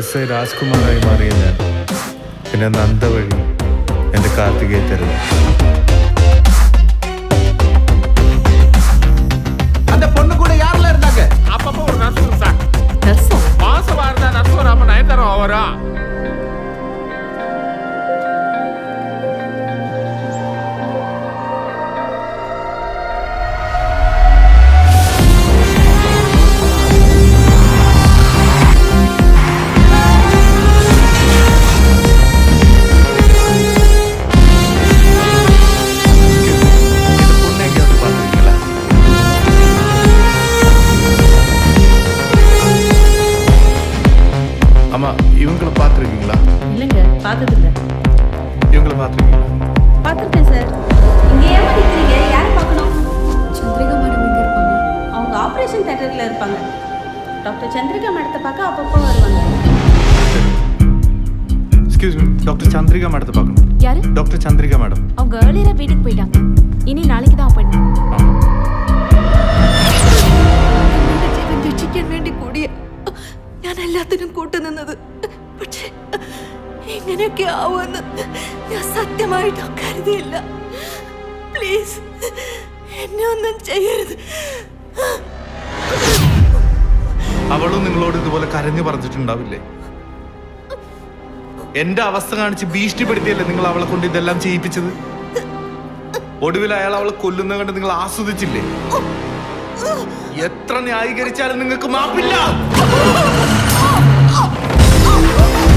SI രാജ്കുമാറായി മാറിയ ഞാൻ പിന്നെ നന്ദ വഴി എൻ്റെ കാർത്തികയെ തരുന്നു. அந்த பொண்ணு கூட யாரெல்லாம் இருந்தாங்க? அப்பப்போ ஒரு நர்ஸ் வரும் சார். நர்ஸோ? மாசம் வாரதா நர்ஸ் வராம நயன்தாரா வரும். அம்மா, இவங்களை பார்த்துருக்கீங்களா? இல்லைங்க, பார்த்ததில்ல. இவங்களை பார்த்துருக்கீங்களா? பார்த்துருக்கேன் சார். இங்க ஏன் நிற்கிறீங்க? யாரை பார்க்கணும்? சந்திரிகா மேடம் எங்க இருப்பாங்க? அவங்க ஆபரேஷன் தியேட்டர்ல இருப்பாங்க. டாக்டர் சந்திரிகா மேடத்தை பார்க்க அப்பப்போ வருவாங்க. எக்ஸ்கியூஸ் மீ, டாக்டர் சந்திரிகா மேடத்தை பார்க்கணும். யாரு? Doctor Chandrika madam. அவங்க ஏர்லியரா வீட்டுக்கு போயிட்டாங்க. இனி நாளைக்கு தான் அப்பாயின்மெண்ட். ജീവൻ രക്ഷിക്കാൻ വേണ്ടി കൂടിയ ഞാൻ എല്ലാത്തിനും കൂട്ടുനിന്നത്. പക്ഷേ ഇങ്ങനെയൊക്കെ ആവുമെന്ന് ഞാൻ സത്യമായിട്ടും കരുതിയില്ല. പ്ലീസ് എന്നെ ഒന്നും ചെയ്യരുത്. അവളും നിങ്ങളോട് ഇതുപോലെ കരഞ്ഞു പറഞ്ഞിട്ടുണ്ടാവില്ലേ? എന്റെ അവസ്ഥ കാണിച്ച് ഭീഷണിപ്പെടുത്തിയല്ലേ നിങ്ങൾ അവളെ കൊണ്ട് ഇതെല്ലാം ചെയ്യിപ്പിച്ചത്? ഒടുവിൽ അയാൾ അവളെ കൊല്ലുന്നത് കണ്ട് നിങ്ങൾ ആസ്വദിച്ചില്ലേ? എത്ര ന്യായീകരിച്ചാലും നിങ്ങൾക്ക് മാപ്പില്ല.